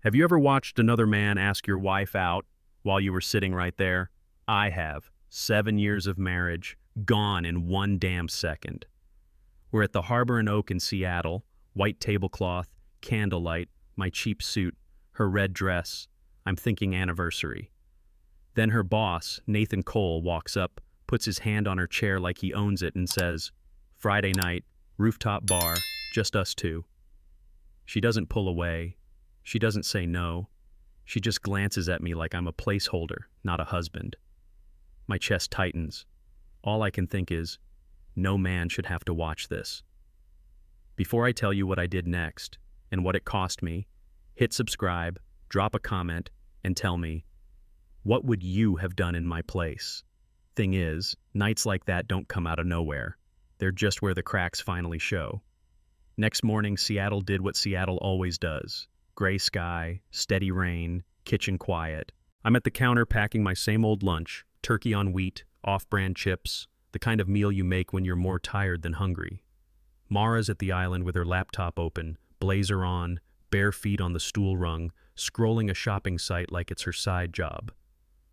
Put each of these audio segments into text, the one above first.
Have you ever watched another man ask your wife out while you were sitting right there? I have. 7 years of marriage, gone in one damn second. We're at the Harbor and Oak in Seattle, white tablecloth, candlelight, my cheap suit, her red dress. I'm thinking anniversary. Then her boss, Nathan Cole, walks up, puts his hand on her chair like he owns it and says, "Friday night, rooftop bar, just us two." She doesn't pull away. She doesn't say no. She just glances at me like I'm a placeholder, not a husband. My chest tightens. All I can think is, no man should have to watch this. Before I tell you what I did next, and what it cost me, hit subscribe, drop a comment, and tell me, what would you have done in my place? Thing is, nights like that don't come out of nowhere. They're just where the cracks finally show. Next morning, Seattle did what Seattle always does. Gray sky, steady rain, kitchen quiet. I'm at the counter packing my same old lunch, turkey on wheat, off-brand chips, the kind of meal you make when you're more tired than hungry. Mara's at the island with her laptop open, blazer on, bare feet on the stool rung, scrolling a shopping site like it's her side job.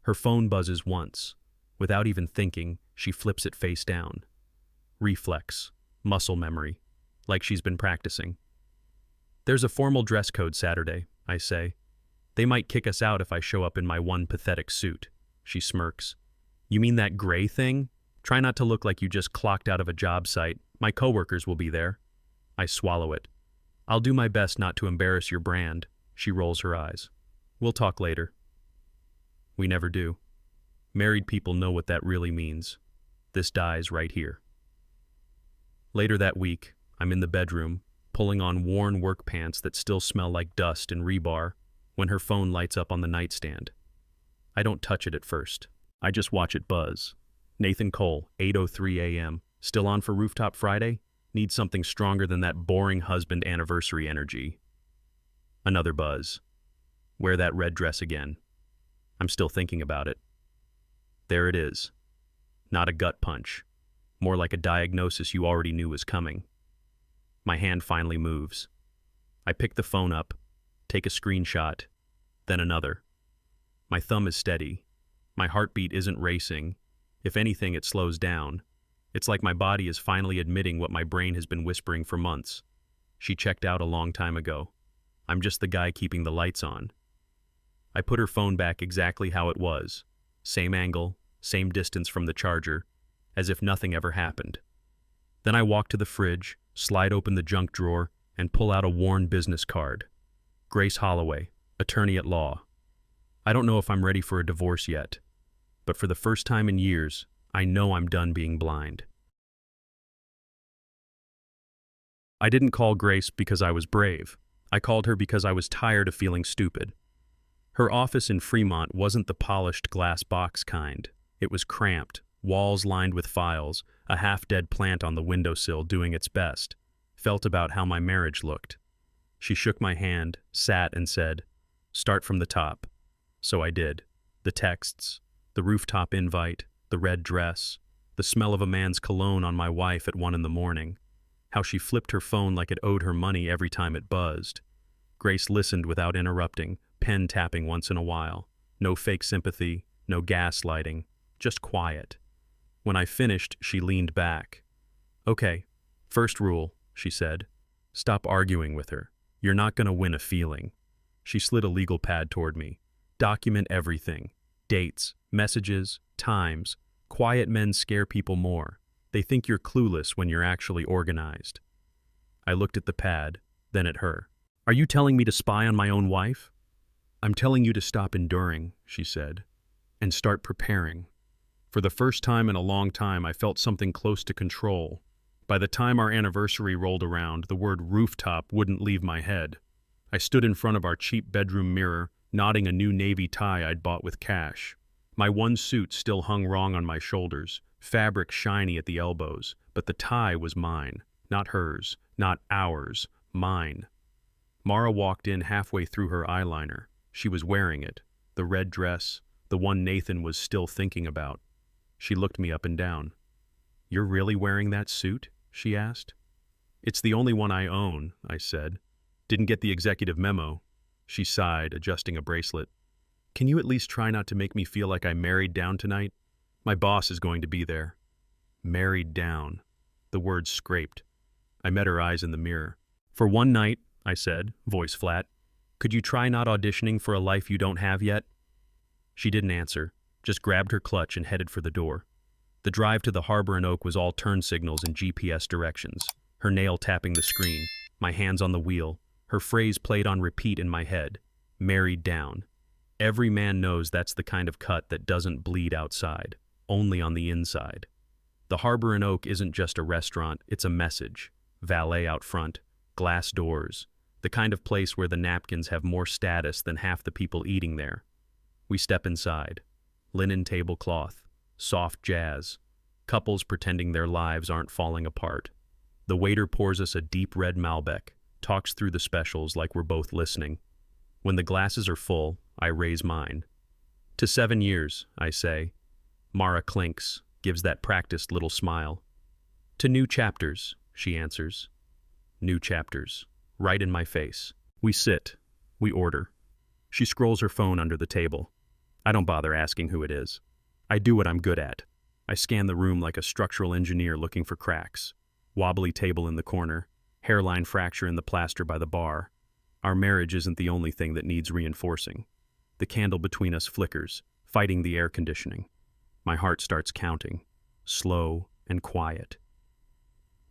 Her phone buzzes once. Without even thinking, she flips it face down. Reflex, muscle memory, like she's been practicing. "There's a formal dress code Saturday," I say. "They might kick us out if I show up in my one pathetic suit." She smirks. "You mean that gray thing? Try not to look like you just clocked out of a job site. My coworkers will be there." I swallow it. "I'll do my best not to embarrass your brand." She rolls her eyes. "We'll talk later." We never do. Married people know what that really means. This dies right here. Later that week, I'm in the bedroom, pulling on worn work pants that still smell like dust and rebar, when her phone lights up on the nightstand. I don't touch it at first. I just watch it buzz. Nathan Cole, 8:03 a.m. Still on for Rooftop Friday? Need something stronger than that boring husband anniversary energy. Another buzz. Wear that red dress again. I'm still thinking about it. There it is. Not a gut punch. More like a diagnosis you already knew was coming. My hand finally moves. I pick the phone up, take a screenshot, then another. My thumb is steady. My heartbeat isn't racing. If anything, it slows down. It's like my body is finally admitting what my brain has been whispering for months. She checked out a long time ago. I'm just the guy keeping the lights on. I put her phone back exactly how it was. Same angle, same distance from the charger, as if nothing ever happened. Then I walk to the fridge, slide open the junk drawer, and pull out a worn business card. Grace Holloway, attorney at law. I don't know if I'm ready for a divorce yet, but for the first time in years, I know I'm done being blind. I didn't call Grace because I was brave. I called her because I was tired of feeling stupid. Her office in Fremont wasn't the polished glass box kind. It was cramped, walls lined with files, a half-dead plant on the windowsill doing its best. Felt about how my marriage looked. She shook my hand, sat, and said, "Start from the top." So I did. The texts, the rooftop invite, the red dress, the smell of a man's cologne on my wife at 1 a.m, how she flipped her phone like it owed her money every time it buzzed. Grace listened without interrupting, pen tapping once in a while. No fake sympathy, no gaslighting, just quiet. When I finished, she leaned back. "Okay, first rule," she said. "Stop arguing with her. You're not going to win a feeling." She slid a legal pad toward me. "Document everything. Dates, messages, times. Quiet men scare people more. They think you're clueless when you're actually organized." I looked at the pad, then at her. "Are you telling me to spy on my own wife?" "I'm telling you to stop enduring," she said, "and start preparing." For the first time in a long time, I felt something close to control. By the time our anniversary rolled around, the word rooftop wouldn't leave my head. I stood in front of our cheap bedroom mirror, knotting a new navy tie I'd bought with cash. My one suit still hung wrong on my shoulders, fabric shiny at the elbows, but the tie was mine, not hers, not ours, mine. Mara walked in halfway through her eyeliner. She was wearing it, the red dress, the one Nathan was still thinking about. She looked me up and down. "You're really wearing that suit?" she asked. "It's the only one I own," I said. "Didn't get the executive memo." She sighed, adjusting a bracelet. Can you at least try not to make me feel like I'm married down tonight? My boss is going to be there. Married down. The words scraped. I met her eyes in the mirror. For one night, I said, voice flat, could you try not auditioning for a life you don't have yet? She didn't answer, just grabbed her clutch and headed for the door. The drive to the Harbor and Oak was all turn signals and GPS directions, her nail tapping the screen, my hands on the wheel, her phrase played on repeat in my head, married down. Every man knows that's the kind of cut that doesn't bleed outside, only on the inside. The Harbor and Oak isn't just a restaurant, it's a message. Valet out front, glass doors, the kind of place where the napkins have more status than half the people eating there. We step inside. Linen tablecloth, soft jazz, couples pretending their lives aren't falling apart. The waiter pours us a deep red Malbec, talks through the specials like we're both listening. When the glasses are full, I raise mine. To 7 years, I say. Mara clinks, gives that practiced little smile. To new chapters, she answers. New chapters, right in my face. We sit. We order. She scrolls her phone under the table. I don't bother asking who it is. I do what I'm good at. I scan the room like a structural engineer looking for cracks. Wobbly table in the corner, hairline fracture in the plaster by the bar. Our marriage isn't the only thing that needs reinforcing. The candle between us flickers, fighting the air conditioning. My heart starts counting, slow and quiet.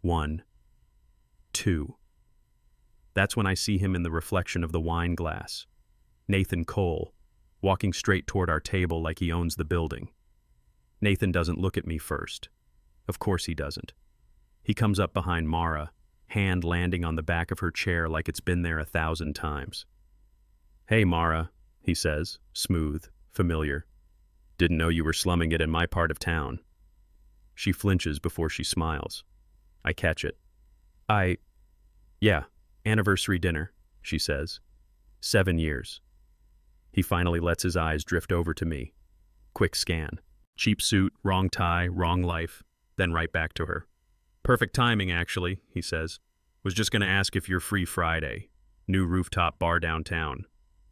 1, 2. That's when I see him in the reflection of the wine glass. Nathan Cole, walking straight toward our table like he owns the building. Nathan doesn't look at me first. Of course he doesn't. He comes up behind Mara, hand landing on the back of her chair like it's been there 1,000 times. Hey, Mara, he says, smooth, familiar. Didn't know you were slumming it in my part of town. She flinches before she smiles. I catch it. Yeah, anniversary dinner, she says. 7 years. He finally lets his eyes drift over to me. Quick scan. Cheap suit, wrong tie, wrong life, then right back to her. Perfect timing, actually, he says. Was just going to ask if you're free Friday. New rooftop bar downtown.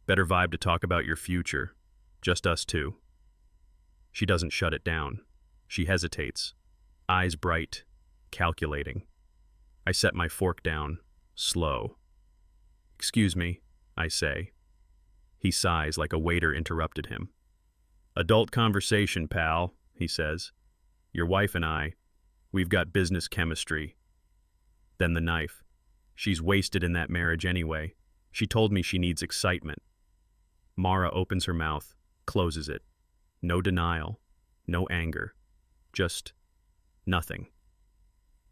Better vibe to talk about your future. Just us two. She doesn't shut it down. She hesitates. Eyes bright, calculating. I set my fork down, slow. Excuse me, I say. He sighs like a waiter interrupted him. Adult conversation, pal, he says. Your wife and I, we've got business chemistry. Then the knife. She's wasted in that marriage anyway. She told me she needs excitement. Mara opens her mouth, closes it. No denial, no anger. Just nothing.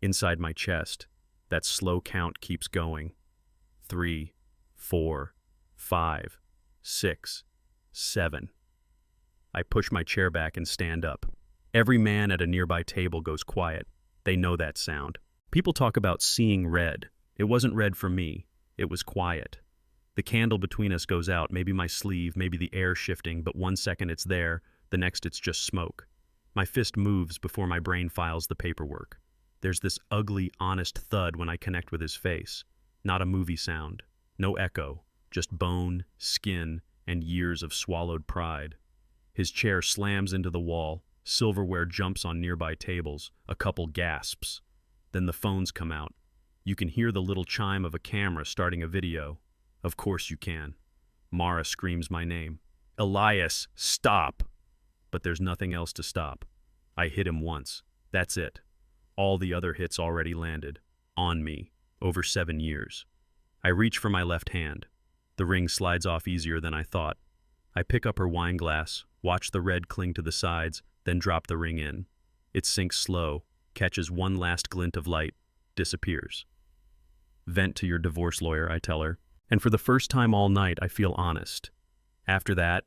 Inside my chest, that slow count keeps going. 3, 4, 5, 6, 7. I push my chair back and stand up. Every man at a nearby table goes quiet. They know that sound. People talk about seeing red. It wasn't red for me. It was quiet. The candle between us goes out, maybe my sleeve, maybe the air shifting, but 1 second it's there, the next it's just smoke. My fist moves before my brain files the paperwork. There's this ugly, honest thud when I connect with his face. Not a movie sound. No echo. Just bone, skin, and years of swallowed pride. His chair slams into the wall. Silverware jumps on nearby tables. A couple gasps. Then the phones come out. You can hear the little chime of a camera starting a video. Of course you can. Mara screams my name. Elias, stop! But there's nothing else to stop. I hit him once. That's it. All the other hits already landed. On me. Over 7 years. I reach for my left hand. The ring slides off easier than I thought. I pick up her wine glass, watch the red cling to the sides, then drop the ring in. It sinks slow, catches one last glint of light, disappears. Vent to your divorce lawyer, I tell her. And for the first time all night, I feel honest. After that,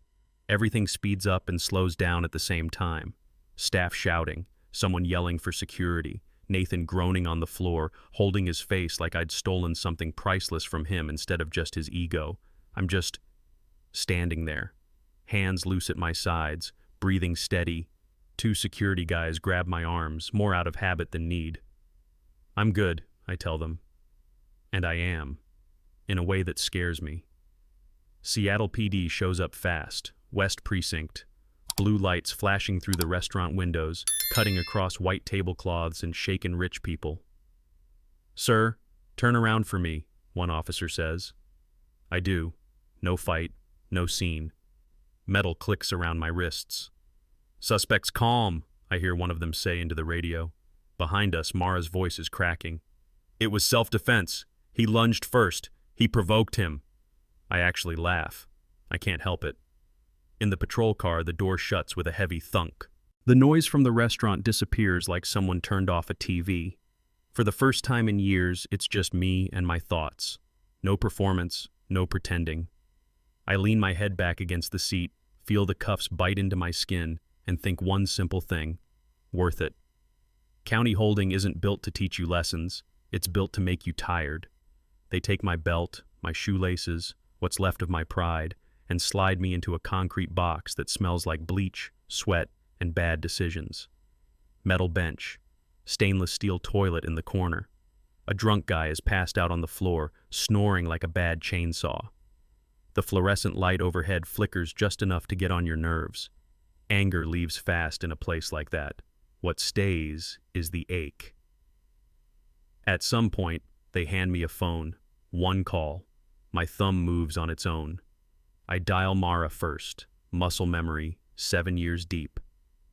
everything speeds up and slows down at the same time. Staff shouting, someone yelling for security, Nathan groaning on the floor, holding his face like I'd stolen something priceless from him instead of just his ego. I'm just standing there, hands loose at my sides, breathing steady. 2 security guys grab my arms, more out of habit than need. I'm good, I tell them. And I am, in a way that scares me. Seattle PD shows up fast, West Precinct. Blue lights flashing through the restaurant windows, cutting across white tablecloths and shaken rich people. "Sir, turn around for me," one officer says. I do. No fight, no scene. Metal clicks around my wrists. "Suspect's calm," I hear one of them say into the radio. Behind us, Mara's voice is cracking. "It was self-defense. He lunged first. He provoked him." I actually laugh. I can't help it. In the patrol car, the door shuts with a heavy thunk. The noise from the restaurant disappears like someone turned off a TV. For the first time in years, it's just me and my thoughts. No performance, no pretending. I lean my head back against the seat, feel the cuffs bite into my skin, and think one simple thing: worth it. County holding isn't built to teach you lessons, it's built to make you tired. They take my belt, my shoelaces, what's left of my pride, and slide me into a concrete box that smells like bleach, sweat, and bad decisions. Metal bench, stainless steel toilet in the corner. A drunk guy is passed out on the floor, snoring like a bad chainsaw. The fluorescent light overhead flickers just enough to get on your nerves. Anger leaves fast in a place like that. What stays is the ache. At some point, they hand me a phone. One call. My thumb moves on its own. I dial Mara first. Muscle memory, 7 years deep.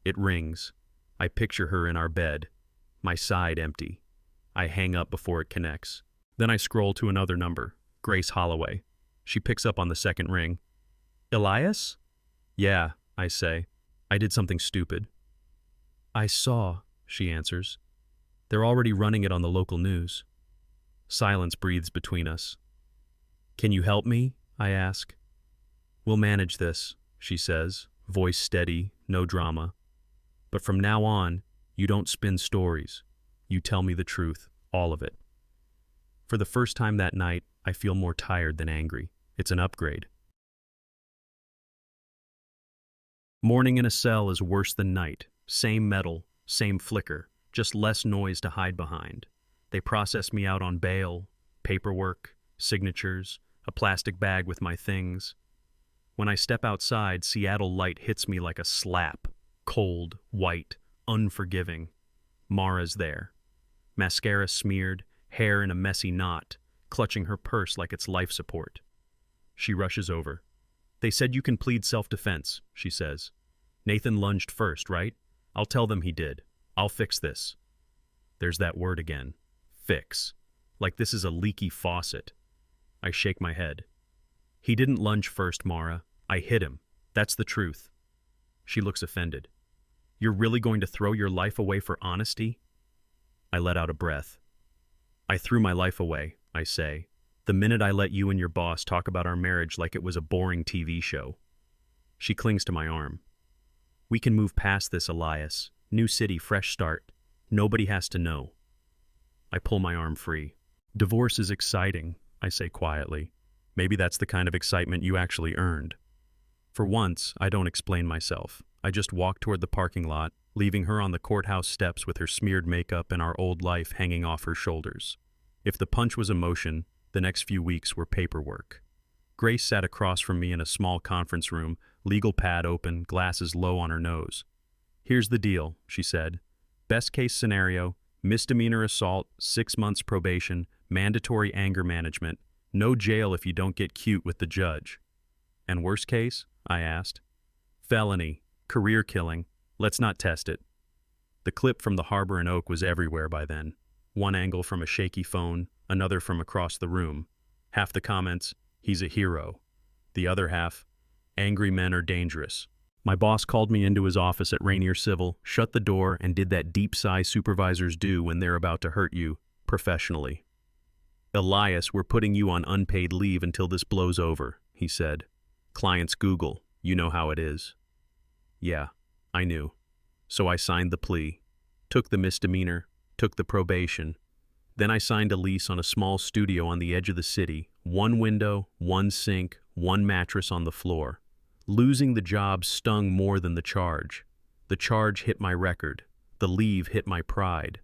It rings. I picture her in our bed. My side empty. I hang up before it connects. Then I scroll to another number. Grace Holloway. She picks up on the second ring. "Elias?" "Yeah," I say. "I did something stupid." "I saw," she answers. "They're already running it on the local news." Silence breathes between us. "Can you help me?" I ask. "We'll manage this," she says, voice steady, no drama. "But from now on, you don't spin stories. You tell me the truth, all of it." For the first time that night, I feel more tired than angry. It's an upgrade. Morning in a cell is worse than night. Same metal, same flicker, just less noise to hide behind. They process me out on bail, paperwork, signatures, a plastic bag with my things. When I step outside, Seattle light hits me like a slap. Cold, white, unforgiving. Mara's there. Mascara smeared, hair in a messy knot, clutching her purse like it's life support. She rushes over. "They said you can plead self-defense," she says. "Nathan lunged first, right? I'll tell them he did. I'll fix this." There's that word again. Fix. Like this is a leaky faucet. I shake my head. "He didn't lunge first, Mara. I hit him. That's the truth." She looks offended. "You're really going to throw your life away for honesty?" I let out a breath. "I threw my life away," I say, "the minute I let you and your boss talk about our marriage like it was a boring TV show." She clings to my arm. "We can move past this, Elias. New city, fresh start. Nobody has to know." I pull my arm free. "Divorce is exciting," I say quietly. "Maybe that's the kind of excitement you actually earned." For once, I don't explain myself. I just walk toward the parking lot, leaving her on the courthouse steps with her smeared makeup and our old life hanging off her shoulders. If the punch was emotion, the next few weeks were paperwork. Grace sat across from me in a small conference room, legal pad open, glasses low on her nose. "Here's the deal," she said. "Best case scenario, misdemeanor assault, 6 months probation, mandatory anger management, no jail if you don't get cute with the judge." "And worst case?" I asked. "Felony, career killing. Let's not test it." The clip from the Harbor and Oak was everywhere by then. One angle from a shaky phone, another from across the room. Half the comments, "He's a hero." The other half, "Angry men are dangerous." My boss called me into his office at Rainier Civil, shut the door, and did that deep sigh supervisors do when they're about to hurt you, professionally. "Elias, we're putting you on unpaid leave until this blows over," he said. "Clients Google, you know how it is." Yeah, I knew. So I signed the plea, took the misdemeanor, took the probation. Then I signed a lease on a small studio on the edge of the city, one window, one sink, one mattress on the floor. Losing the job stung more than the charge. The charge hit my record. The leave hit my pride.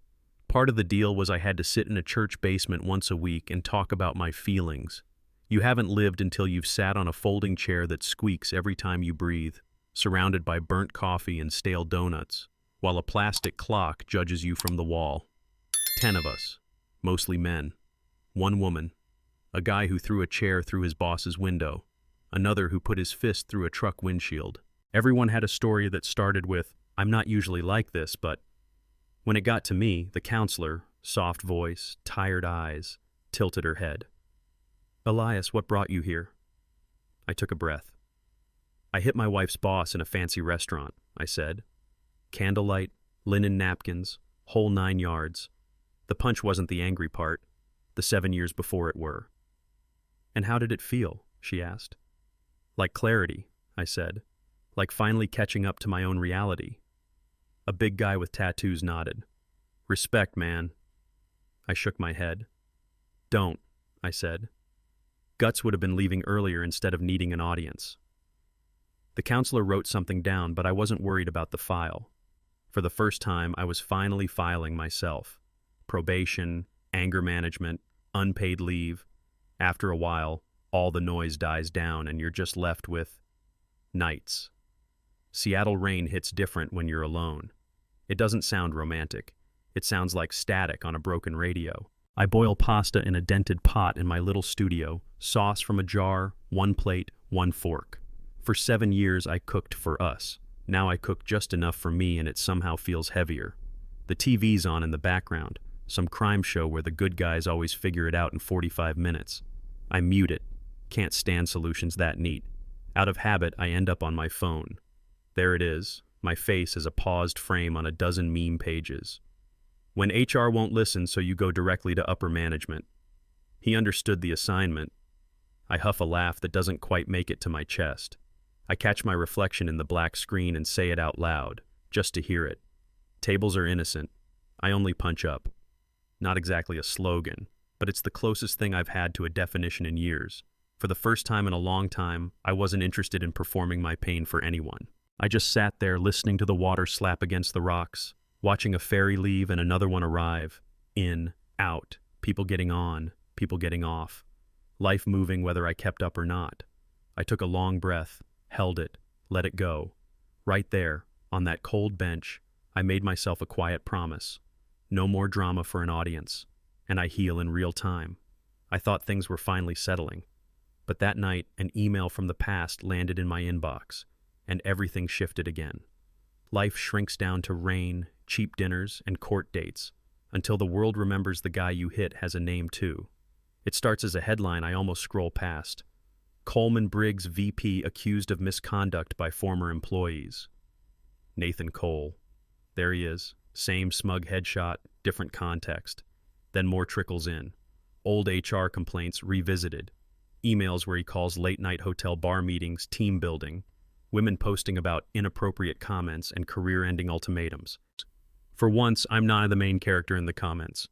Part of the deal was I had to sit in a church basement once a week and talk about my feelings. You haven't lived until you've sat on a folding chair that squeaks every time you breathe, surrounded by burnt coffee and stale donuts, while a plastic clock judges you from the wall. 10 of us, mostly men. One woman, a guy who threw a chair through his boss's window, another who put his fist through a truck windshield. Everyone had a story that started with, "I'm not usually like this, but..." When it got to me, the counselor, soft voice, tired eyes, tilted her head. "Elias, what brought you here?" I took a breath. "I hit my wife's boss in a fancy restaurant," I said. Candlelight, linen napkins, whole 9 yards. The punch wasn't the angry part. The 7 years before it were. "And how did it feel?" she asked. "Like clarity," I said. "Like finally catching up to my own reality." A big guy with tattoos nodded. "Respect, man." I shook my head. "Don't," I said. Guts would have been leaving earlier instead of needing an audience. The counselor wrote something down, but I wasn't worried about the file. For the first time, I was finally filing myself. Probation, anger management, unpaid leave. After a while, all the noise dies down and you're just left with nights. Seattle rain hits different when you're alone. It doesn't sound romantic. It sounds like static on a broken radio. I boil pasta in a dented pot in my little studio, sauce from a jar, 1 plate, 1 fork. For 7 years I cooked for us. Now I cook just enough for me and it somehow feels heavier. The TV's on in the background, some crime show where the good guys always figure it out in 45 minutes. I mute it. Can't stand solutions that neat. Out of habit, I end up on my phone. There it is, my face as a paused frame on a dozen meme pages. When HR won't listen, so you go directly to upper management. He understood the assignment. I huff a laugh that doesn't quite make it to my chest. I catch my reflection in the black screen and say it out loud, just to hear it. Tables are innocent. I only punch up. Not exactly a slogan, but it's the closest thing I've had to a definition in years. For the first time in a long time, I wasn't interested in performing my pain for anyone. I just sat there listening to the water slap against the rocks, watching a ferry leave and another one arrive. In, out, people getting on, people getting off. Life moving whether I kept up or not. I took a long breath, held it, let it go. Right there, on that cold bench, I made myself a quiet promise. No more drama for an audience, and I heal in real time. I thought things were finally settling. But that night, an email from the past landed in my inbox, and everything shifted again. Life shrinks down to rain, cheap dinners, and court dates, until the world remembers the guy you hit has a name too. It starts as a headline I almost scroll past. Coleman Briggs VP accused of misconduct by former employees. Nathan Cole. There he is, same smug headshot, different context. Then more trickles in. Old HR complaints revisited. Emails where he calls late-night hotel bar meetings team building. Women posting about inappropriate comments and career-ending ultimatums. For once, I'm not the main character in the comments.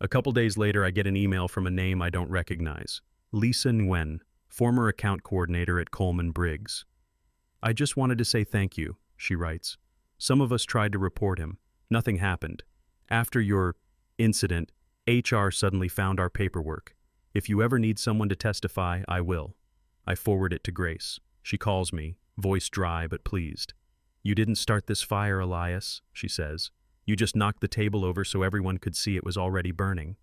A couple days later, I get an email from a name I don't recognize. Lisa Nguyen, former account coordinator at Coleman Briggs. "I just wanted to say thank you," she writes. "Some of us tried to report him. Nothing happened. After your incident, HR suddenly found our paperwork. If you ever need someone to testify, I will." I forward it to Grace. She calls me, voice dry but pleased. "You didn't start this fire, Elias," she says. "You just knocked the table over so everyone could see it was already burning."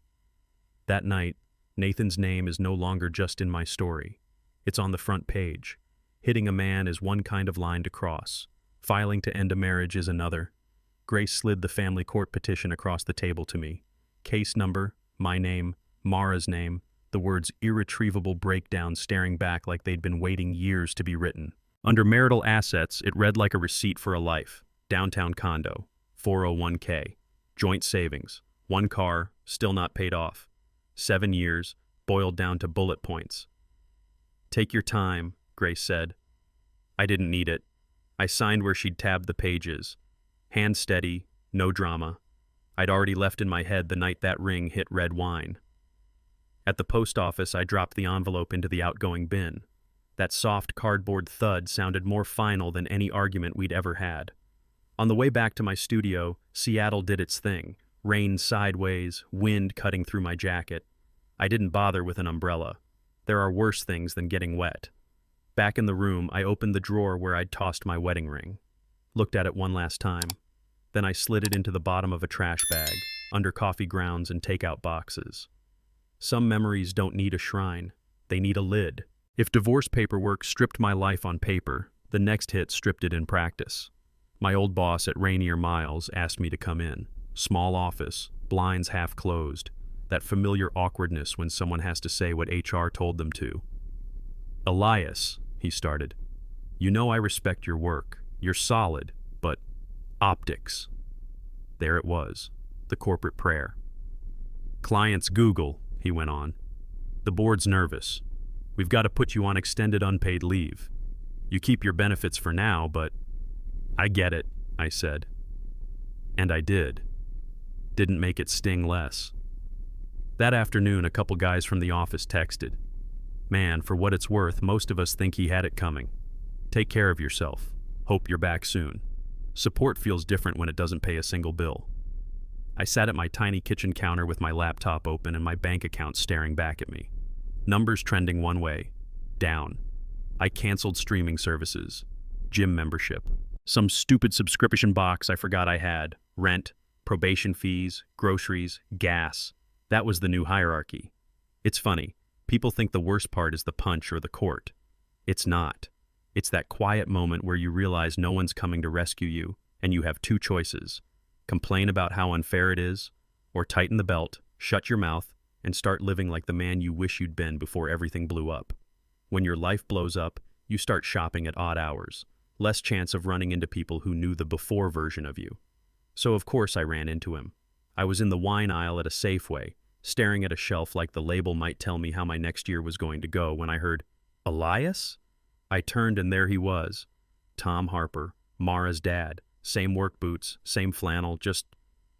That night, Nathan's name is no longer just in my story. It's on the front page. Hitting a man is one kind of line to cross. Filing to end a marriage is another. Grace slid the family court petition across the table to me. Case number, my name, Mara's name, the words irretrievable breakdown staring back like they'd been waiting years to be written. Under marital assets, it read like a receipt for a life. Downtown condo, 401k, joint savings, 1 car, still not paid off. 7 years, boiled down to bullet points. "Take your time," Grace said. I didn't need it. I signed where she'd tabbed the pages. Hand steady, no drama. I'd already left in my head the night that ring hit red wine. At the post office, I dropped the envelope into the outgoing bin. That soft cardboard thud sounded more final than any argument we'd ever had. On the way back to my studio, Seattle did its thing. Rain sideways, wind cutting through my jacket. I didn't bother with an umbrella. There are worse things than getting wet. Back in the room, I opened the drawer where I'd tossed my wedding ring. Looked at it one last time. Then I slid it into the bottom of a trash bag, under coffee grounds and takeout boxes. Some memories don't need a shrine. They need a lid. If divorce paperwork stripped my life on paper, the next hit stripped it in practice. My old boss at Rainier Miles asked me to come in. Small office, blinds half closed, that familiar awkwardness when someone has to say what HR told them to. "Elias," he started, "you know I respect your work. You're solid, but optics." There it was, the corporate prayer. "Clients Google," he went on. "The board's nervous. We've got to put you on extended unpaid leave. You keep your benefits for now, but..." "I get it," I said. And I did. Didn't make it sting less. That afternoon, a couple guys from the office texted. "Man, for what it's worth, most of us think he had it coming. Take care of yourself. Hope you're back soon. Support feels different when it doesn't pay a single bill." I sat at my tiny kitchen counter with my laptop open and my bank account staring back at me. Numbers trending one way, down. I canceled streaming services, gym membership, some stupid subscription box I forgot I had, rent, probation fees, groceries, gas. That was the new hierarchy. It's funny, people think the worst part is the punch or the court. It's not. It's that quiet moment where you realize no one's coming to rescue you, and you have two choices: complain about how unfair it is, or tighten the belt, shut your mouth, and start living like the man you wish you'd been before everything blew up. When your life blows up, you start shopping at odd hours. Less chance of running into people who knew the before version of you. So of course I ran into him. I was in the wine aisle at a Safeway, staring at a shelf like the label might tell me how my next year was going to go, when I heard, "Elias?" I turned and there he was. Tom Harper, Mara's dad. Same work boots, same flannel, just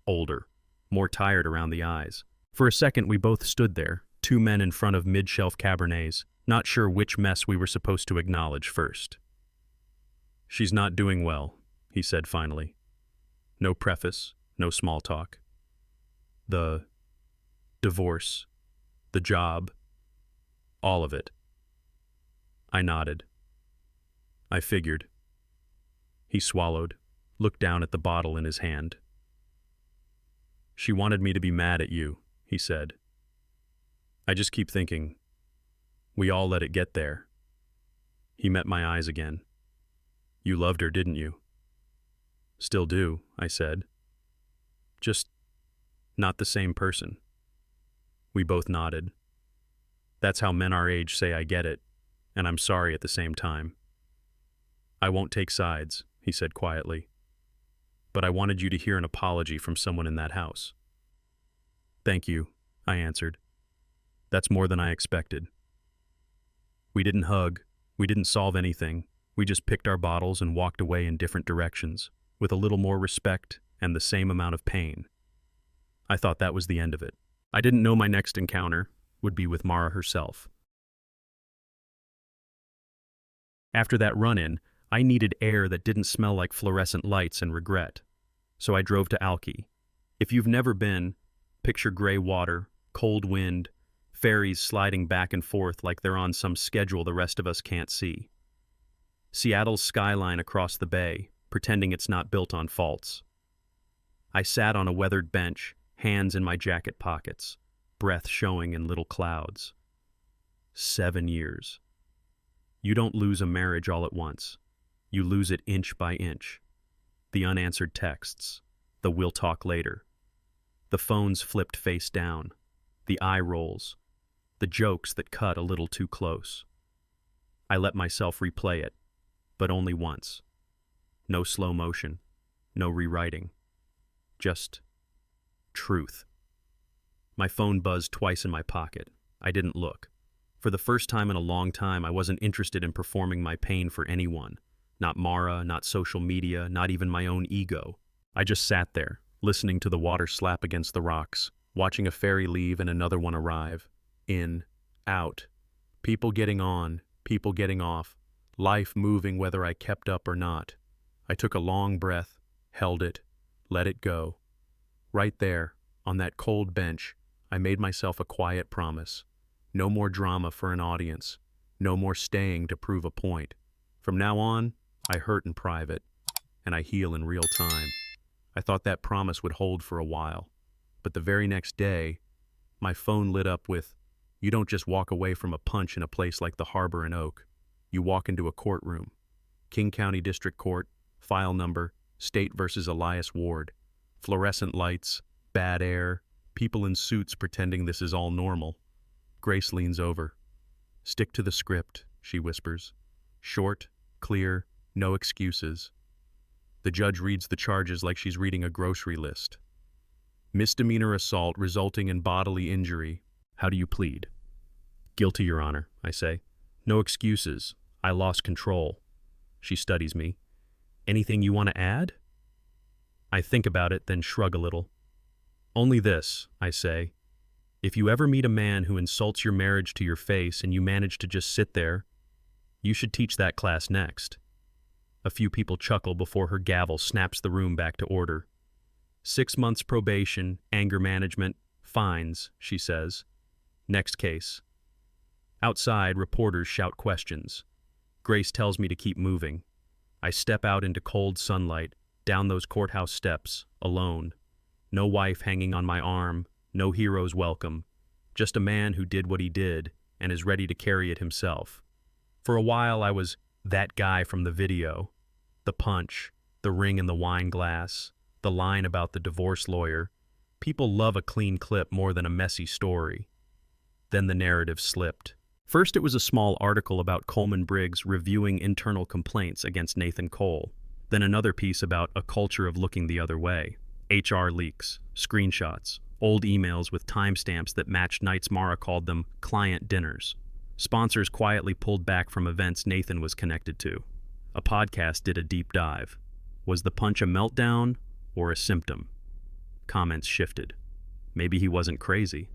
older. More tired around the eyes. For a second we both stood there, two men in front of mid-shelf Cabernets, not sure which mess we were supposed to acknowledge first. "She's not doing well," he said finally. No preface, no small talk. "The divorce, the job, all of it." I nodded. "I figured." He swallowed, looked down at the bottle in his hand. "She wanted me to be mad at you," he said. "I just keep thinking, we all let it get there." He met my eyes again. "You loved her, didn't you?" "Still do," I said. "Just not the same person." We both nodded. That's how men our age say I get it, and I'm sorry at the same time. "I won't take sides," he said quietly. "But I wanted you to hear an apology from someone in that house." "Thank you," I answered. "That's more than I expected." We didn't hug, we didn't solve anything, we just picked our bottles and walked away in different directions, with a little more respect and the same amount of pain. I thought that was the end of it. I didn't know my next encounter would be with Mara herself. After that run-in, I needed air that didn't smell like fluorescent lights and regret. So I drove to Alki. If you've never been, picture gray water, cold wind, ferries sliding back and forth like they're on some schedule the rest of us can't see. Seattle's skyline across the bay, pretending it's not built on faults. I sat on a weathered bench, hands in my jacket pockets, breath showing in little clouds. 7 years. You don't lose a marriage all at once. You lose it inch by inch. The unanswered texts, the "we'll talk later," the phones flipped face down, the eye rolls, the jokes that cut a little too close. I let myself replay it, but only once. No slow motion, no rewriting. Just truth. My phone buzzed twice in my pocket. I didn't look. For the first time in a long time, I wasn't interested in performing my pain for anyone. Not Mara, not social media, not even my own ego. I just sat there, listening to the water slap against the rocks, watching a ferry leave and another one arrive. In, out. People getting on, people getting off. Life moving whether I kept up or not. I took a long breath, held it, let it go. Right there, on that cold bench, I made myself a quiet promise. No more drama for an audience. No more staying to prove a point. From now on, I hurt in private, and I heal in real time. I thought that promise would hold for a while, but the very next day, my phone lit up with, "You don't just walk away from a punch in a place like the Harbor and Oak. You walk into a courtroom. King County District Court, file number, State versus Elias Ward. Fluorescent lights, bad air, people in suits pretending this is all normal." Grace leans over. "Stick to the script," she whispers. "Short, clear, no excuses." The judge reads the charges like she's reading a grocery list. "Misdemeanor assault resulting in bodily injury. How do you plead?" "Guilty, Your Honor," I say. "No excuses. I lost control." She studies me. "Anything you want to add?" I think about it, then shrug a little. "Only this," I say. "If you ever meet a man who insults your marriage to your face and you manage to just sit there, you should teach that class next." A few people chuckle before her gavel snaps the room back to order. 6 months probation, anger management, fines, she says. Next case. Outside, reporters shout questions. Grace tells me to keep moving. I step out into cold sunlight, down those courthouse steps, alone. No wife hanging on my arm, no hero's welcome. Just a man who did what he did and is ready to carry it himself. For a while I was that guy from the video. The punch, the ring in the wine glass, the line about the divorce lawyer. People love a clean clip more than a messy story. Then the narrative slipped. First, it was a small article about Coleman Briggs reviewing internal complaints against Nathan Cole. Then another piece about a culture of looking the other way. HR leaks, screenshots, old emails with timestamps that matched nights Mara called them client dinners. Sponsors quietly pulled back from events Nathan was connected to. A podcast did a deep dive. Was the punch a meltdown or a symptom? Comments shifted. Maybe he wasn't crazy.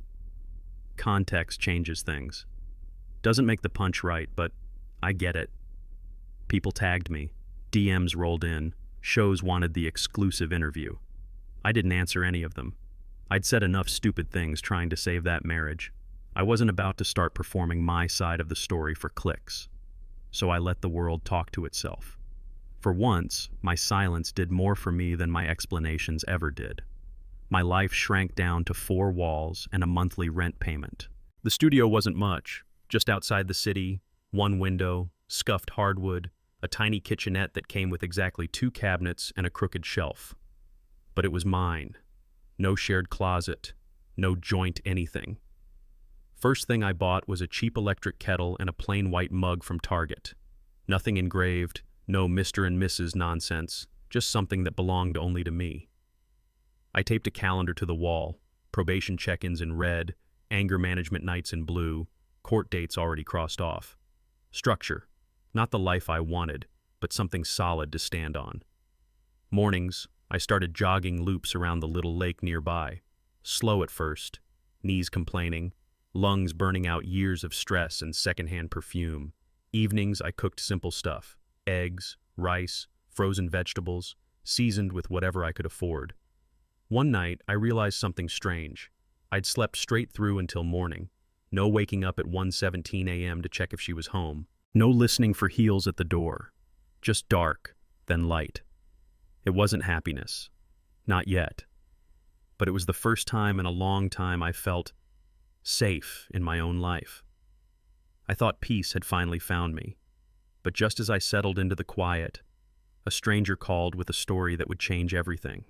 Context changes things. Doesn't make the punch right, but I get it. People tagged me. DMs rolled in. Shows wanted the exclusive interview. I didn't answer any of them. I'd said enough stupid things trying to save that marriage. I wasn't about to start performing my side of the story for clicks. So I let the world talk to itself. For once, my silence did more for me than my explanations ever did. My life shrank down to 4 walls and a monthly rent payment. The studio wasn't much, just outside the city, 1 window, scuffed hardwood, a tiny kitchenette that came with exactly 2 cabinets and a crooked shelf. But it was mine. No shared closet, no joint anything. First thing I bought was a cheap electric kettle and a plain white mug from Target. Nothing engraved, no Mr. and Mrs. nonsense, just something that belonged only to me. I taped a calendar to the wall, probation check-ins in red, anger management nights in blue, court dates already crossed off. Structure, not the life I wanted, but something solid to stand on. Mornings, I started jogging loops around the little lake nearby. Slow at first, knees complaining, lungs burning out years of stress and secondhand perfume. Evenings, I cooked simple stuff. Eggs, rice, frozen vegetables, seasoned with whatever I could afford. One night, I realized something strange. I'd slept straight through until morning. No waking up at 1:17 a.m. to check if she was home. No listening for heels at the door. Just dark, then light. It wasn't happiness. Not yet. But it was the first time in a long time I felt safe in my own life. I thought peace had finally found me. But just as I settled into the quiet, a stranger called with a story that would change everything.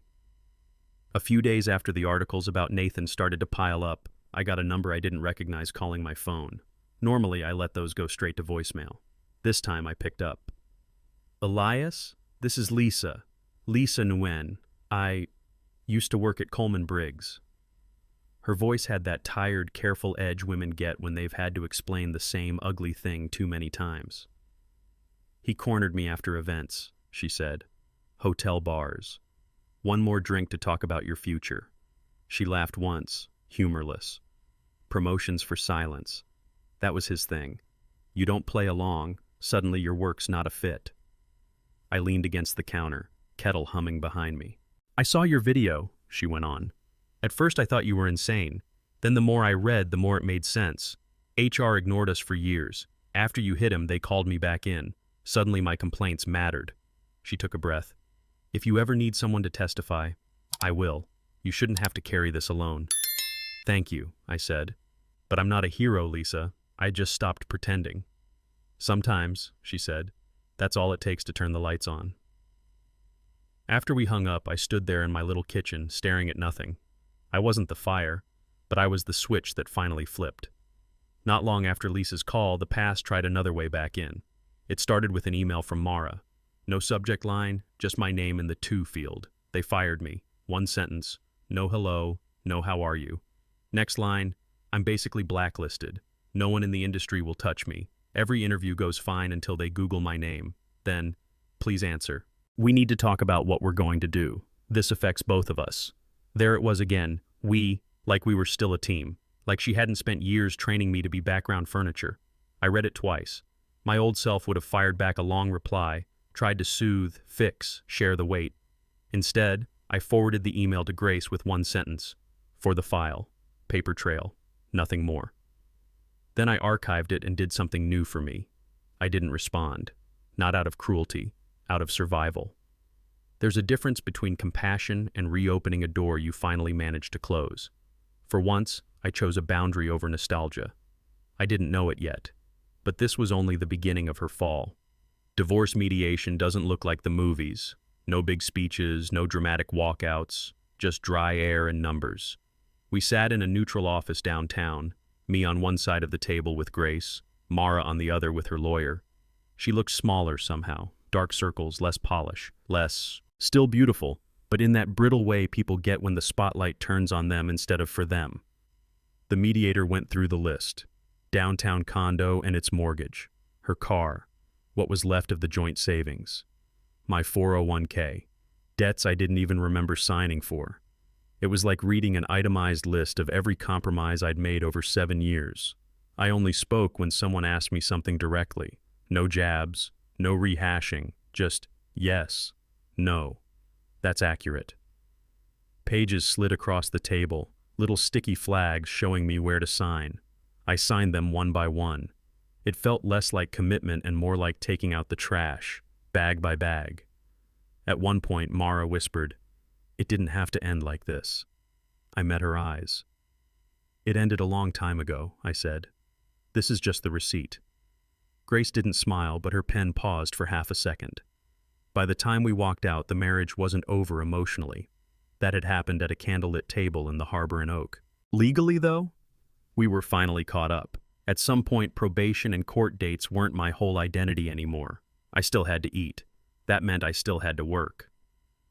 A few days after the articles about Nathan started to pile up, I got a number I didn't recognize calling my phone. Normally, I let those go straight to voicemail. This time, I picked up. "Elias? This is Lisa. Lisa Nguyen. I used to work at Coleman Briggs." Her voice had that tired, careful edge women get when they've had to explain the same ugly thing too many times. "He cornered me after events," she said. "Hotel bars. One more drink to talk about your future." She laughed once, humorless. Promotions for silence. That was his thing. You don't play along, suddenly your work's not a fit. I leaned against the counter, kettle humming behind me. "I saw your video," she went on. "At first I thought you were insane. Then the more I read, the more it made sense. HR ignored us for years. After you hit him, they called me back in. Suddenly my complaints mattered. She took a breath. If you ever need someone to testify, I will. You shouldn't have to carry this alone. Thank you, I said. But I'm not a hero, Lisa. I just stopped pretending. Sometimes, she said, that's all it takes to turn the lights on. After we hung up, I stood there in my little kitchen, staring at nothing. I wasn't the fire, but I was the switch that finally flipped. Not long after Lisa's call, the past tried another way back in. It started with an email from Mara. No subject line, just my name in the to field. They fired me. One sentence. No hello, no how are you. Next line, I'm basically blacklisted. No one in the industry will touch me. Every interview goes fine until they Google my name. Then, please answer. We need to talk about what we're going to do. This affects both of us. There it was again. We, like we were still a team. Like she hadn't spent years training me to be background furniture. I read it twice. My old self would have fired back a long reply, tried to soothe, fix, share the weight. Instead, I forwarded the email to Grace with one sentence. For the file. Paper trail. Nothing more. Then I archived it and did something new for me. I didn't respond. Not out of cruelty, out of survival. There's a difference between compassion and reopening a door you finally managed to close. For once, I chose a boundary over nostalgia. I didn't know it yet, but this was only the beginning of her fall. Divorce mediation doesn't look like the movies. No big speeches, no dramatic walkouts, just dry air and numbers. We sat in a neutral office downtown, me on one side of the table with Grace, Mara on the other with her lawyer. She looked smaller somehow, dark circles, less polish, still beautiful, but in that brittle way people get when the spotlight turns on them instead of for them. The mediator went through the list. Downtown condo and its mortgage, her car, what was left of the joint savings, my 401k, debts I didn't even remember signing for. It was like reading an itemized list of every compromise I'd made over 7 years. I only spoke when someone asked me something directly. No jabs, no rehashing, just yes, no. That's accurate. Pages slid across the table, little sticky flags showing me where to sign. I signed them one by one. It felt less like commitment and more like taking out the trash, bag by bag. At one point, Mara whispered, "It didn't have to end like this." I met her eyes. "It ended a long time ago," I said. "This is just the receipt." Grace didn't smile, but her pen paused for half a second. By the time we walked out, the marriage wasn't over emotionally. That had happened at a candlelit table in the Harbor and Oak. Legally, though, we were finally caught up. At some point, probation and court dates weren't my whole identity anymore. I still had to eat. That meant I still had to work.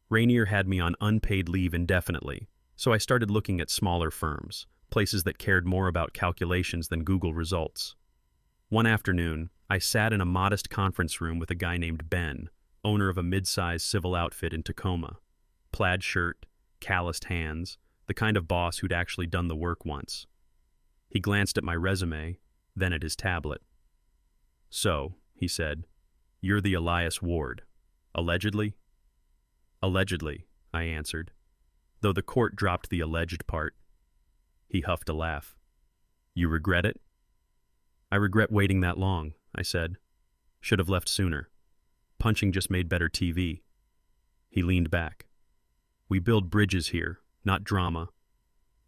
Rainier had me on unpaid leave indefinitely, so I started looking at smaller firms, places that cared more about calculations than Google results. One afternoon, I sat in a modest conference room with a guy named Ben, owner of a mid-sized civil outfit in Tacoma. Plaid shirt, calloused hands, the kind of boss who'd actually done the work once. He glanced at my resume, then at his tablet. "So," he said, "you're the Elias Ward. Allegedly?" "Allegedly," I answered, though the court dropped the alleged part. He huffed a laugh. "You regret it?" "I regret waiting that long," I said. "Should have left sooner. Punching just made better TV." He leaned back. "We build bridges here, not drama.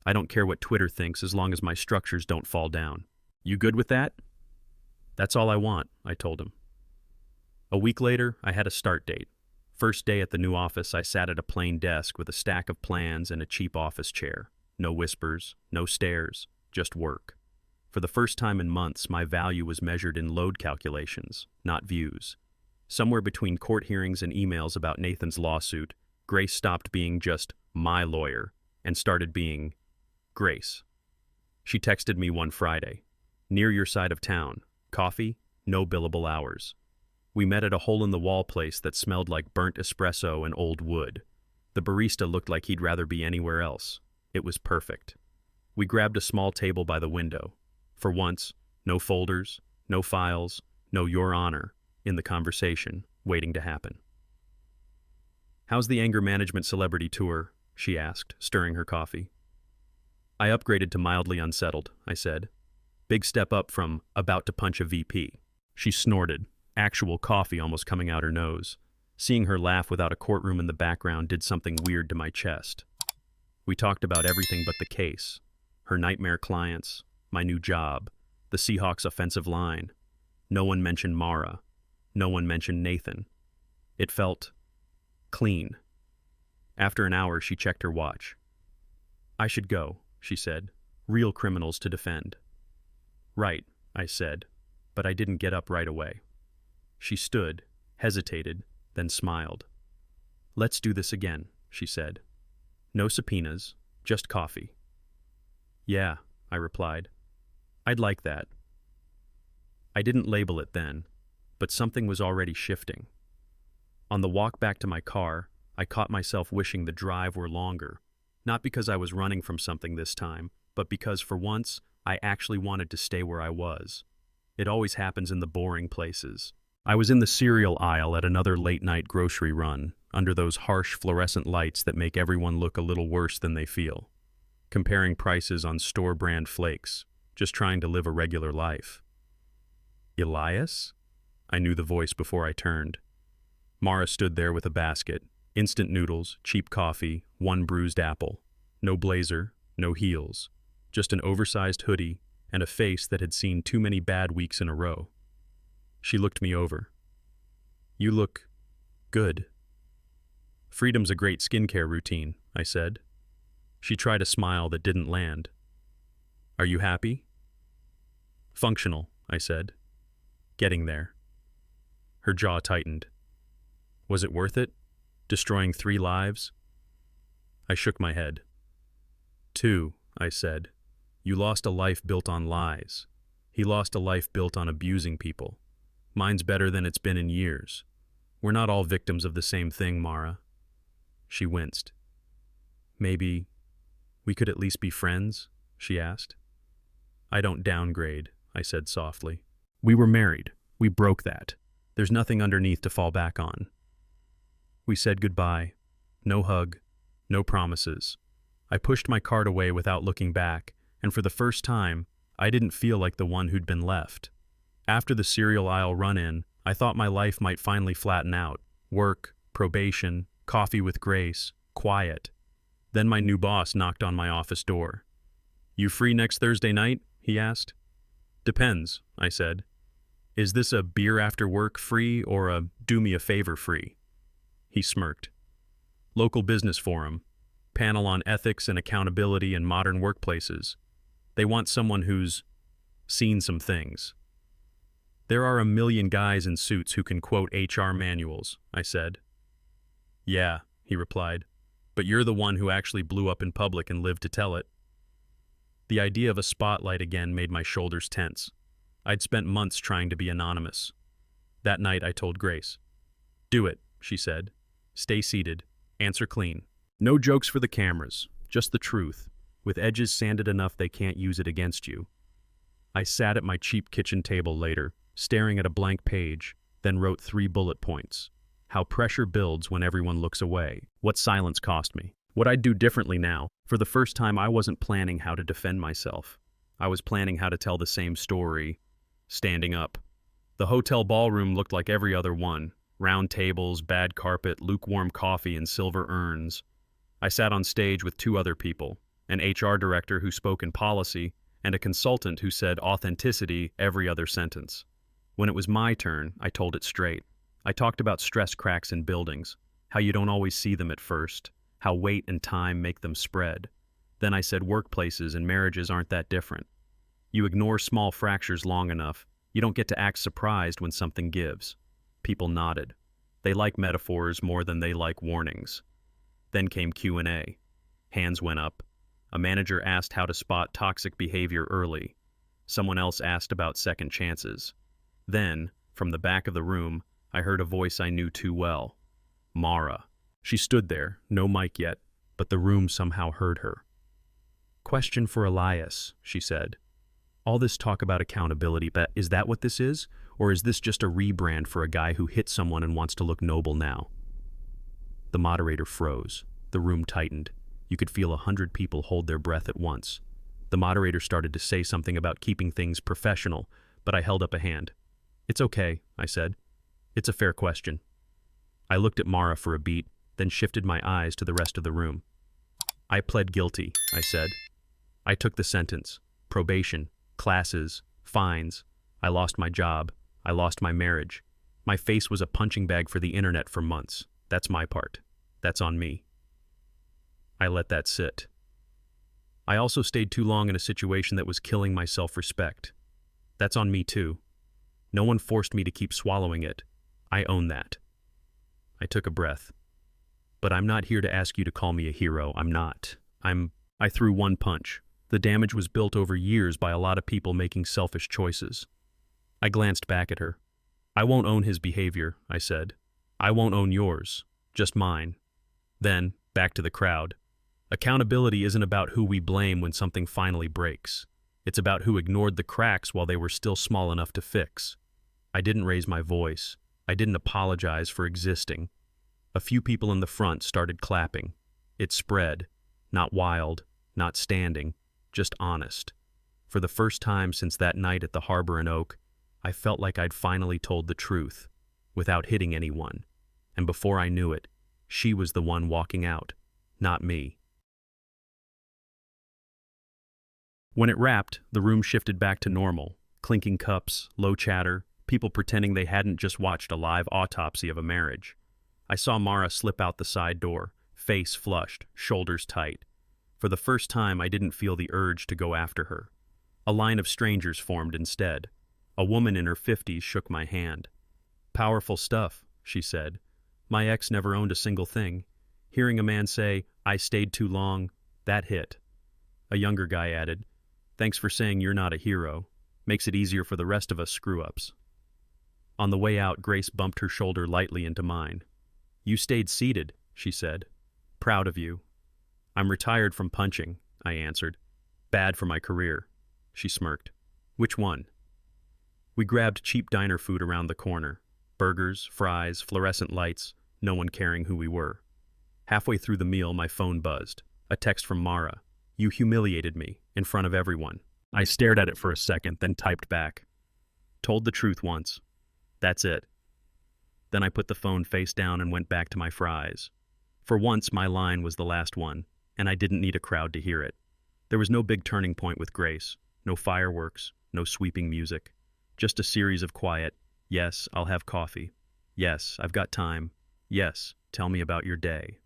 I don't care what Twitter thinks as long as my structures don't fall down. You good with that?" "That's all I want," I told him. A week later, I had a start date. First day at the new office, I sat at a plain desk with a stack of plans and a cheap office chair. No whispers, no stares, just work. For the first time in months, my value was measured in load calculations, not views. Somewhere between court hearings and emails about Nathan's lawsuit, Grace stopped being just my lawyer and started being Grace. She texted me one Friday. "Near your side of town. Coffee? No billable hours." We met at a hole-in-the-wall place that smelled like burnt espresso and old wood. The barista looked like he'd rather be anywhere else. It was perfect. We grabbed a small table by the window. For once, no folders, no files, no "Your Honor" in the conversation, waiting to happen. "How's the anger management celebrity tour?" she asked, stirring her coffee. I upgraded to mildly unsettled, I said. Big step up from about to punch a VP. She snorted, actual coffee almost coming out her nose. Seeing her laugh without a courtroom in the background did something weird to my chest. We talked about everything but the case. Her nightmare clients, my new job, the Seahawks offensive line. No one mentioned Mara. No one mentioned Nathan. It felt clean. After an hour, she checked her watch. I should go, she said. Real criminals to defend. Right, I said, but I didn't get up right away. She stood, hesitated, then smiled. Let's do this again, she said. No subpoenas, just coffee. Yeah, I replied. I'd like that. I didn't label it then, but something was already shifting. On the walk back to my car, I caught myself wishing the drive were longer, not because I was running from something this time, but because for once, I actually wanted to stay where I was. It always happens in the boring places. I was in the cereal aisle at another late-night grocery run, under those harsh fluorescent lights that make everyone look a little worse than they feel. Comparing prices on store-brand flakes, just trying to live a regular life. Elias? I knew the voice before I turned. Mara stood there with a basket, instant noodles, cheap coffee, one bruised apple. No blazer, no heels, just an oversized hoodie and a face that had seen too many bad weeks in a row. She looked me over. You look good. Freedom's a great skincare routine, I said. She tried a smile that didn't land. Are you happy? Functional, I said. Getting there. Her jaw tightened. Was it worth it? Destroying 3 lives? I shook my head. 2, I said. You lost a life built on lies. He lost a life built on abusing people. Mine's better than it's been in years. We're not all victims of the same thing, Mara. She winced. Maybe we could at least be friends, she asked. I don't downgrade, I said softly. We were married. We broke that. There's nothing underneath to fall back on. We said goodbye. No hug. No promises. I pushed my cart away without looking back, and for the first time, I didn't feel like the one who'd been left. After the cereal aisle run-in, I thought my life might finally flatten out. Work, probation, coffee with Grace, quiet. Then my new boss knocked on my office door. You free next Thursday night? He asked. Depends, I said. Is this a beer after work free or a do me a favor free? He smirked. Local business forum. Panel on ethics and accountability in modern workplaces. They want someone who's seen some things. There are a million guys in suits who can quote HR manuals, I said. Yeah, he replied, but you're the one who actually blew up in public and lived to tell it. The idea of a spotlight again made my shoulders tense. I'd spent months trying to be anonymous. That night I told Grace. Do it, she said. Stay seated. Answer clean. No jokes for the cameras, just the truth, with edges sanded enough they can't use it against you. I sat at my cheap kitchen table later, staring at a blank page, then wrote 3 bullet points. How pressure builds when everyone looks away. What silence cost me. What I'd do differently now. For the first time, I wasn't planning how to defend myself. I was planning how to tell the same story, standing up. The hotel ballroom looked like every other one. Round tables, bad carpet, lukewarm coffee, and silver urns. I sat on stage with 2 other people, an HR director who spoke in policy, and a consultant who said authenticity every other sentence. When it was my turn, I told it straight. I talked about stress cracks in buildings, how you don't always see them at first, how weight and time make them spread. Then I said workplaces and marriages aren't that different. You ignore small fractures long enough, you don't get to act surprised when something gives. People nodded. They like metaphors more than they like warnings. Then came Q&A. Hands went up. A manager asked how to spot toxic behavior early. Someone else asked about second chances. Then, from the back of the room, I heard a voice I knew too well. Mara. She stood there, no mic yet, but the room somehow heard her. Question for Elias, she said. All this talk about accountability, but is that what this is? Or is this just a rebrand for a guy who hit someone and wants to look noble now? The moderator froze. The room tightened. You could feel 100 people hold their breath at once. The moderator started to say something about keeping things professional, but I held up a hand. "It's okay," I said. "It's a fair question." I looked at Mara for a beat, then shifted my eyes to the rest of the room. "I pled guilty," I said. "I took the sentence. Probation, classes, fines. I lost my job. I lost my marriage. My face was a punching bag for the internet for months. That's my part. That's on me." I let that sit. I also stayed too long in a situation that was killing my self-respect. That's on me too. No one forced me to keep swallowing it. I own that. I took a breath. "But I'm not here to ask you to call me a hero. I'm not. I threw one punch. The damage was built over years by a lot of people making selfish choices." I glanced back at her. "I won't own his behavior," I said. "I won't own yours. Just mine." Then, back to the crowd. Accountability isn't about who we blame when something finally breaks. It's about who ignored the cracks while they were still small enough to fix. I didn't raise my voice. I didn't apologize for existing. A few people in the front started clapping. It spread. Not wild, not standing, just honest. For the first time since that night at the Harbor and Oak, I felt like I'd finally told the truth, without hitting anyone. And before I knew it, she was the one walking out, not me. When it wrapped, the room shifted back to normal. Clinking cups, low chatter, people pretending they hadn't just watched a live autopsy of a marriage. I saw Mara slip out the side door, face flushed, shoulders tight. For the first time, I didn't feel the urge to go after her. A line of strangers formed instead. A woman in her 50s shook my hand. "Powerful stuff," she said. "My ex never owned a single thing. Hearing a man say, 'I stayed too long,' that hit." A younger guy added, "Thanks for saying you're not a hero. Makes it easier for the rest of us screw-ups." On the way out, Grace bumped her shoulder lightly into mine. "You stayed seated," she said. "Proud of you." "I'm retired from punching," I answered. "Bad for my career." She smirked. "Which one?" We grabbed cheap diner food around the corner. Burgers, fries, fluorescent lights, no one caring who we were. Halfway through the meal, my phone buzzed. A text from Mara. "You humiliated me, in front of everyone." I stared at it for a second, then typed back. "Told the truth once. That's it." Then I put the phone face down and went back to my fries. For once, my line was the last one, and I didn't need a crowd to hear it. There was no big turning point with Grace. No fireworks, no sweeping music. Just a series of quiet, "Yes, I'll have coffee. Yes, I've got time. Yes, tell me about your day."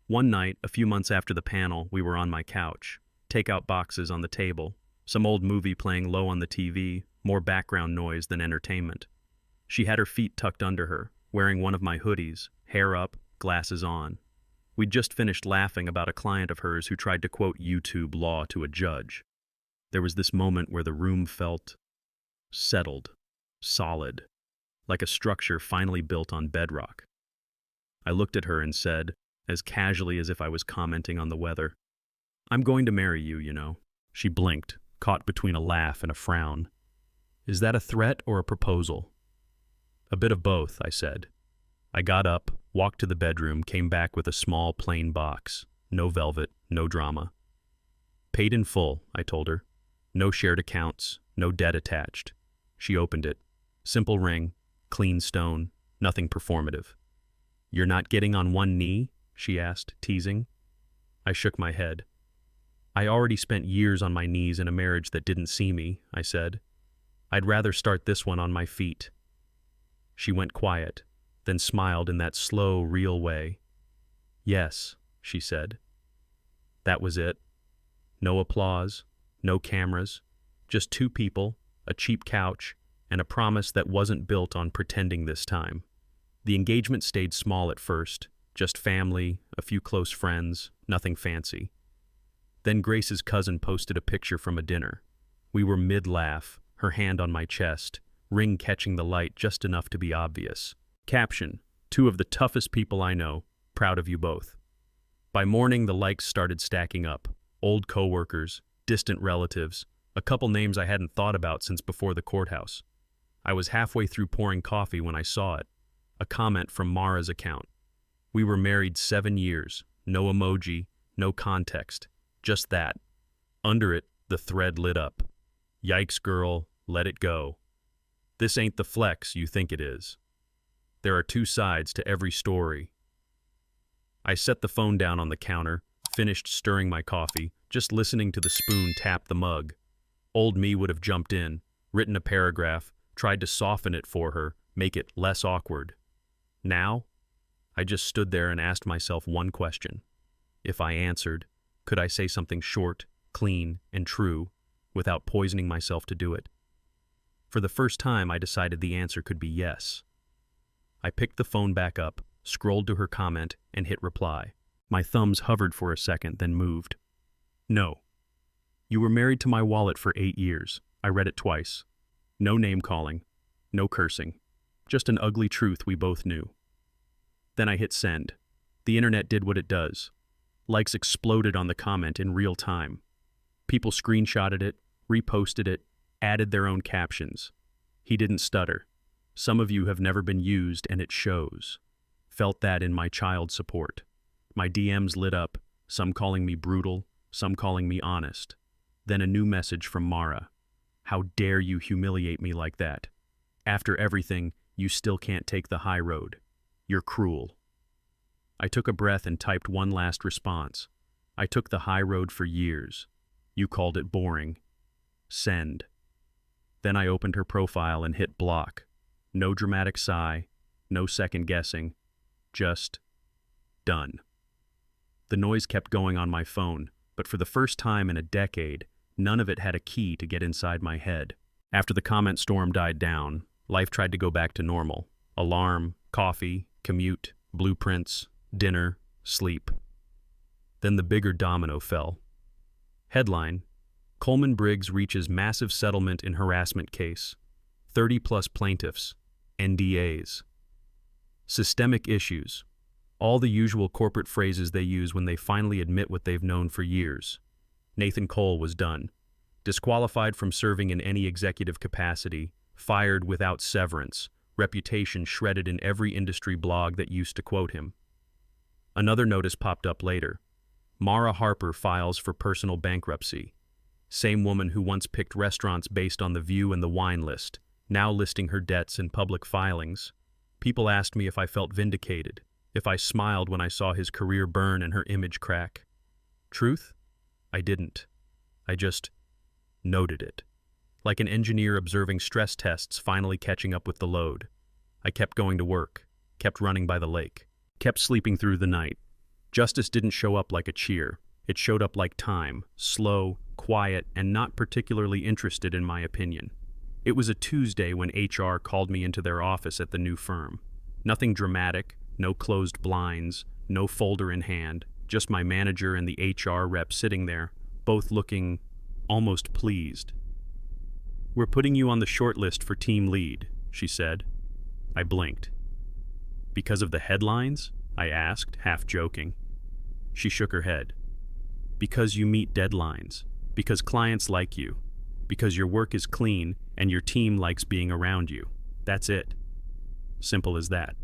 One night, a few months after the panel, we were on my couch. Takeout boxes on the table. Some old movie playing low on the TV, more background noise than entertainment. She had her feet tucked under her, wearing one of my hoodies, hair up, glasses on. We'd just finished laughing about a client of hers who tried to quote YouTube law to a judge. There was this moment where the room felt settled, solid, like a structure finally built on bedrock. I looked at her and said, as casually as if I was commenting on the weather, "I'm going to marry you, you know." She blinked, caught between a laugh and a frown. "Is that a threat or a proposal?" "A bit of both," I said. I got up, walked to the bedroom, came back with a small, plain box. No velvet, no drama. "Paid in full," I told her. "No shared accounts, no debt attached." She opened it. Simple ring, clean stone, nothing performative. "You're not getting on one knee?" she asked, teasing. I shook my head. "I already spent years on my knees in a marriage that didn't see me," I said. "I'd rather start this one on my feet." She went quiet, then smiled in that slow, real way. "Yes," she said. That was it. No applause, no cameras, just two people, a cheap couch, and a promise that wasn't built on pretending this time. The engagement stayed small at first, just family, a few close friends, nothing fancy. Then Grace's cousin posted a picture from a dinner. We were mid-laugh, her hand on my chest, ring catching the light just enough to be obvious. Caption, "Two of the toughest people I know, proud of you both." By morning, the likes started stacking up. Old coworkers, distant relatives, a couple names I hadn't thought about since before the courthouse. I was halfway through pouring coffee when I saw it. A comment from Mara's account. "We were married 7 years, no emoji, no context, just that." Under it, The thread lit up. Yikes, girl, let it go. This ain't the flex you think it is. There are two sides to every story. I set the phone down on the counter, finished stirring my coffee, just listening to the spoon tap the mug. Old me would have jumped in, written a paragraph, tried to soften it for her, make it less awkward. Now, I just stood there and asked myself one question. If I answered, could I say something short, clean, and true, without poisoning myself to do it? For the first time, I decided the answer could be yes. I picked the phone back up, scrolled to her comment, and hit reply. My thumbs hovered for a second, then moved. No. You were married to my wallet for 8 years. I read it twice. No name calling. No cursing. Just an ugly truth we both knew. Then I hit send. The internet did what it does. Likes exploded on the comment in real time. People screenshotted it, reposted it, added their own captions. He didn't stutter. Some of you have never been used, and it shows. Felt that in my child support. My DMs lit up, some calling me brutal, some calling me honest. Then a new message from Mara. How dare you humiliate me like that? After everything, you still can't take the high road. You're cruel. I took a breath and typed one last response. I took the high road for years. You called it boring. Send. Then I opened her profile and hit block. No dramatic sigh, no second guessing, just done. The noise kept going on my phone, but for the first time in a decade, none of it had a key to get inside my head. After the comment storm died down, life tried to go back to normal. Alarm, coffee, commute, blueprints, dinner, sleep. Then the bigger domino fell. Headline: Coleman Briggs reaches massive settlement in harassment case. 30-plus plaintiffs. NDAs. Systemic issues. All the usual corporate phrases they use when they finally admit what they've known for years. Nathan Cole was done. Disqualified from serving in any executive capacity, fired without severance, reputation shredded in every industry blog that used to quote him. Another notice popped up later. Mara Harper files for personal bankruptcy. Same woman who once picked restaurants based on the view and the wine list, now listing her debts in public filings. People asked me if I felt vindicated, if I smiled when I saw his career burn and her image crack. Truth? I didn't. I just noted it. Like an engineer observing stress tests finally catching up with the load. I kept going to work, kept running by the lake, kept sleeping through the night. Justice didn't show up like a cheer. It showed up like time, slow, quiet, and not particularly interested in my opinion. It was a Tuesday when HR called me into their office at the new firm. Nothing dramatic, no closed blinds, no folder in hand, just my manager and the HR rep sitting there, both looking almost pleased. "We're putting you on the short list for team lead," she said. I blinked. "Because of the headlines?" I asked, half joking. She shook her head. "Because you meet deadlines. Because clients like you. Because your work is clean and your team likes being around you. That's it. Simple as that."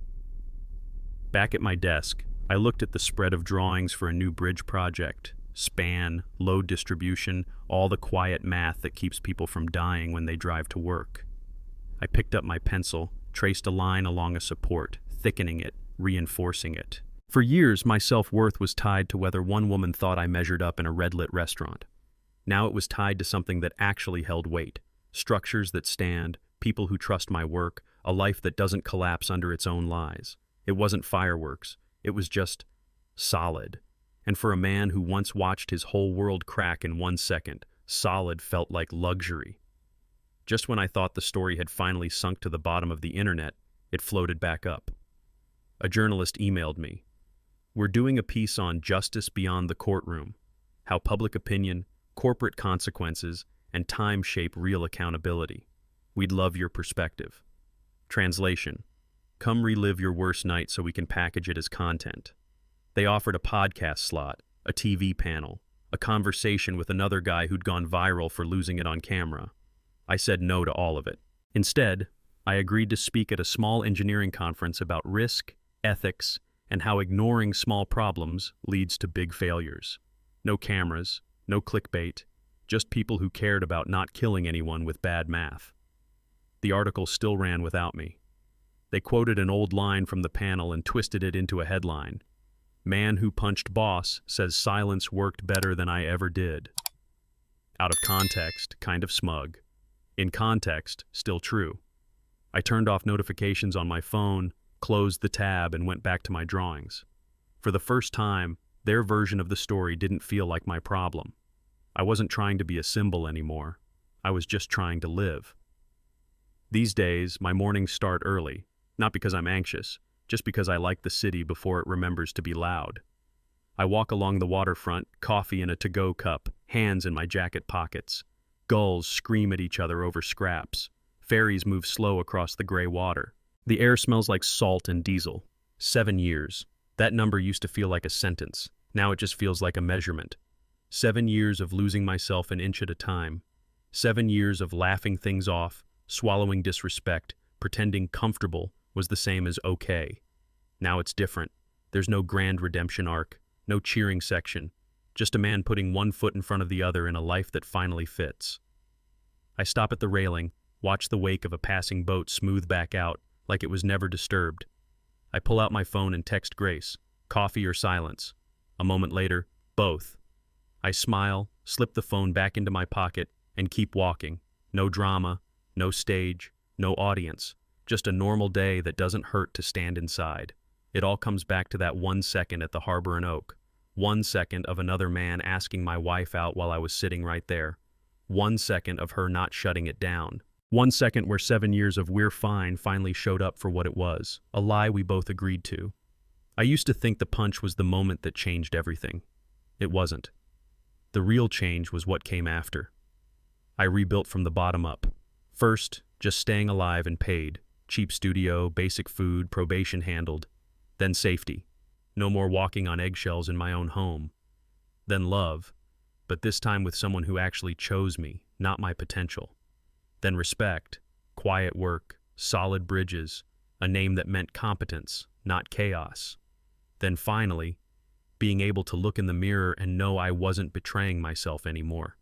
Back at my desk, I looked at the spread of drawings for a new bridge project. Span, load distribution, all the quiet math that keeps people from dying when they drive to work. I picked up my pencil, traced a line along a support, thickening it, reinforcing it. For years, my self-worth was tied to whether one woman thought I measured up in a red-lit restaurant. Now it was tied to something that actually held weight. Structures that stand, people who trust my work, a life that doesn't collapse under its own lies. It wasn't fireworks. It was just solid. And for a man who once watched his whole world crack in 1 second, solid felt like luxury. Just when I thought the story had finally sunk to the bottom of the internet, it floated back up. A journalist emailed me. "We're doing a piece on justice beyond the courtroom, how public opinion, corporate consequences, and time shape real accountability. We'd love your perspective." Translation: Come relive your worst night so we can package it as content. They offered a podcast slot, a TV panel, a conversation with another guy who'd gone viral for losing it on camera. I said no to all of it. Instead, I agreed to speak at a small engineering conference about risk, ethics, and how ignoring small problems leads to big failures. No cameras, no clickbait, Just people who cared about not killing anyone with bad math. The article still ran without me. They quoted an old line from the panel and twisted it into a headline. Man who punched boss says silence worked better than I ever did. Out of context, kind of smug. In context, still true. I turned off notifications on my phone, closed the tab, and went back to my drawings. For the first time, their version of the story didn't feel like my problem. I wasn't trying to be a symbol anymore. I was just trying to live. These days, my mornings start early, not because I'm anxious, just because I like the city before it remembers to be loud. I walk along the waterfront, coffee in a to-go cup, hands in my jacket pockets. Gulls scream at each other over scraps. Ferries move slow across the gray water. The air smells like salt and diesel. 7 years. That number used to feel like a sentence. Now it just feels like a measurement. 7 years of losing myself an inch at a time. 7 years of laughing things off, swallowing disrespect, pretending comfortable was the same as okay. Now it's different. There's no grand redemption arc, no cheering section, just a man putting one foot in front of the other in a life that finally fits. I stop at the railing, watch the wake of a passing boat smooth back out like it was never disturbed. I pull out my phone and text Grace, coffee or silence. A moment later, both. I smile, slip the phone back into my pocket, and keep walking. No drama, no stage, no audience. Just a normal day that doesn't hurt to stand inside. It all comes back to that 1 second at the Harbor and Oak. 1 second of another man asking my wife out while I was sitting right there. 1 second of her not shutting it down. 1 second where 7 years of we're fine finally showed up for what it was, a lie we both agreed to. I used to think the punch was the moment that changed everything. It wasn't. The real change was what came after. I rebuilt from the bottom up. First, just staying alive and paid. Cheap studio, basic food, probation handled. Then safety. No more walking on eggshells in my own home. Then love, but this time with someone who actually chose me, not my potential. Then respect, quiet work, solid bridges, a name that meant competence, not chaos. Then finally, being able to look in the mirror and know I wasn't betraying myself anymore.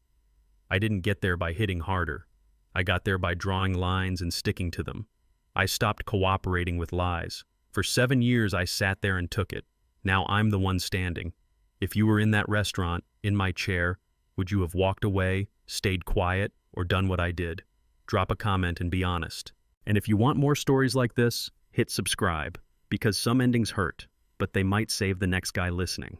I didn't get there by hitting harder. I got there by drawing lines and sticking to them. I stopped cooperating with lies. For 7 years I sat there and took it. Now I'm the one standing. If you were in that restaurant, in my chair, would you have walked away, stayed quiet, or done what I did? Drop a comment and be honest. And if you want more stories like this, hit subscribe, because some endings hurt, but they might save the next guy listening.